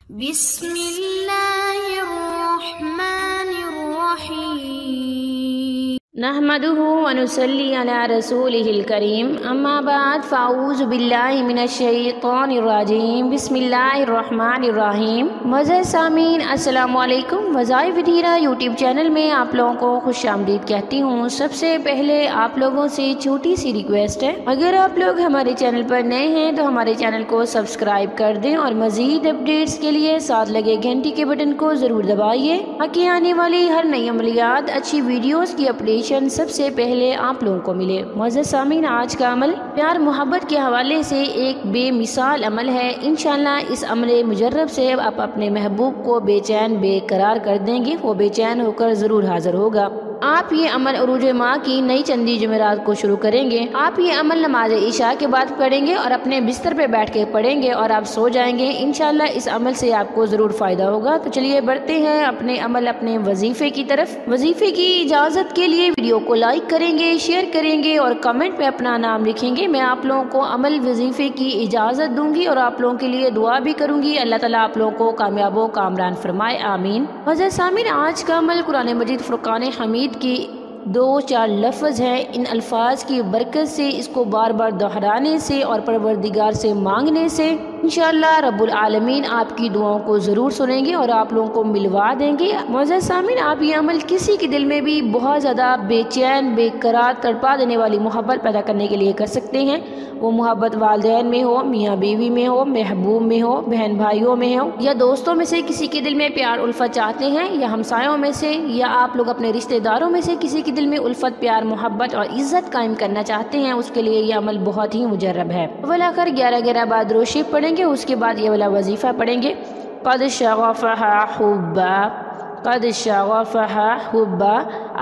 بسم اللہ الرحمن الرحیم نحمده ونصلی علی رسولہ الکریم اما بعد فاعوذ باللہ من الشیطان الرجیم بسم اللہ الرحمن الرحیم معزز سامعین السلام علیکم۔ وظائف ودیرہ یوٹیوب چینل میں آپ لوگوں کو خوش آمدید کہتی ہوں۔ سب سے پہلے آپ لوگوں سے چھوٹی سی ریکویسٹ ہے، اگر آپ لوگ ہمارے چینل پر نئے ہیں تو ہمارے چینل کو سبسکرائب کر دیں اور مزید اپڈیٹس کے لیے ساتھ لگے گھنٹی کے بٹن کو ضرور دبائیے تاکہ آنے والی ہر نئی عملیات اچھی ویڈیوز کی اپڈیشن سب سے پہلے آپ لوگوں کو ملے۔ معزز سامعین، آج کا عمل پیار محبت کے حوالے سے ایک بے مثال عمل ہے۔ انشاءاللہ اس عمل مجرب سے آپ اپنے محبوب کو بے چین بے قرار کر دیں گے، وہ بے چین ہو کر ضرور حاضر ہوگا۔ آپ یہ عمل عروج ماہ کی نئی چندی جمعرات کو شروع کریں گے۔ آپ یہ عمل نماز عشاء کے بعد پڑھیں گے اور اپنے بستر پہ بیٹھ کے پڑھیں گے اور آپ سو جائیں گے۔ انشاءاللہ اس عمل سے آپ کو ضرور فائدہ ہوگا۔ تو چلیے بڑھتے ہیں اپنے عمل اپنے وظیفے کی طرف۔ وظیفے کی اجازت کے لیے ویڈیو کو لائک کریں گے، شیئر کریں گے اور کمنٹ پہ اپنا نام لکھیں گے۔ میں آپ لوگوں کو عمل وظیفے کی اجازت دوں گی اور آپ لوگوں کے لیے دعا بھی کروں گی۔ اللہ تعالیٰ آپ لوگوں کو کامیاب و کامران فرمائے، آمین۔ معزز سامعین، آج کا عمل قرآن مجید فرقان حمید کی 2-4 لفظ ہیں۔ ان الفاظ کی برکت سے، اس کو بار بار دہرانے سے اور پروردگار سے مانگنے سے انشاءاللہ رب العالمین آپ کی دعاؤں کو ضرور سنیں گے اور آپ لوگوں کو ملوا دیں گے۔ معزز سامعین، آپ یہ عمل کسی کے دل میں بھی بہت زیادہ بے چین بے قرار تڑپا دینے والی محبت پیدا کرنے کے لیے کر سکتے ہیں۔ وہ محبت والدین میں ہو، میاں بیوی میں ہو، محبوب میں ہو، بہن بھائیوں میں ہو، یا دوستوں میں سے کسی کے دل میں پیار الفت چاہتے ہیں، یا ہمسایوں میں سے، یا آپ لوگ اپنے رشتہ داروں میں سے کسی کے دل میں الفت پیار محبت اور عزت قائم کرنا چاہتے ہیں، اس کے لیے یہ عمل بہت ہی مجرب ہے۔ اول آخر 11 بار درود شریف پڑھیں گے، اس کے بعد یہ والا وظیفہ پڑھیں گے، قد شغفہا حبا، قد شغفہا حبا۔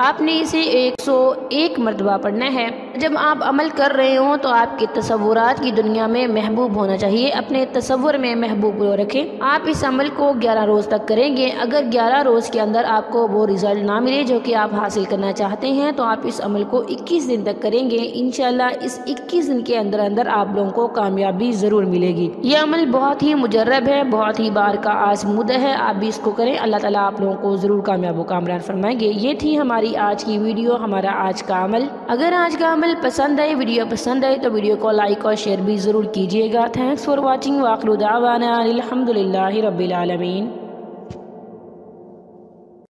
آپ نے اسے 101 مرتبہ پڑھنا ہے۔ جب آپ عمل کر رہے ہوں تو آپ کے تصورات کی دنیا میں محبوب ہونا چاہیے، اپنے تصور میں محبوب کو رکھیں۔ آپ اس عمل کو 11 روز تک کریں گے۔ اگر 11 روز کے اندر آپ کو وہ رزلٹ نہ ملے جو کہ آپ حاصل کرنا چاہتے ہیں تو آپ اس عمل کو 21 دن تک کریں گے۔ انشاءاللہ اس 21 دن کے اندر آپ لوگوں کو کامیابی ضرور ملے گی۔ یہ عمل بہت ہی مجرب ہے، بہت ہی بار کا آزمودہ ہے، آپ بھی اس کو کریں۔ اللہ تعالیٰ آپ لوگوں کو ضرور کامیاب و کامران فرمائیں گے۔ یہ تھی ہماری آج کی ویڈیو، ہمارا آج کا عمل۔ اگر آج کا عمل پسند آئے، ویڈیو پسند آئے تو ویڈیو کو لائک اور شیئر بھی ضرور کیجیے گا۔ تھینکس فار واچنگ، وآخر دعوانا الحمدللہ رب العالمین۔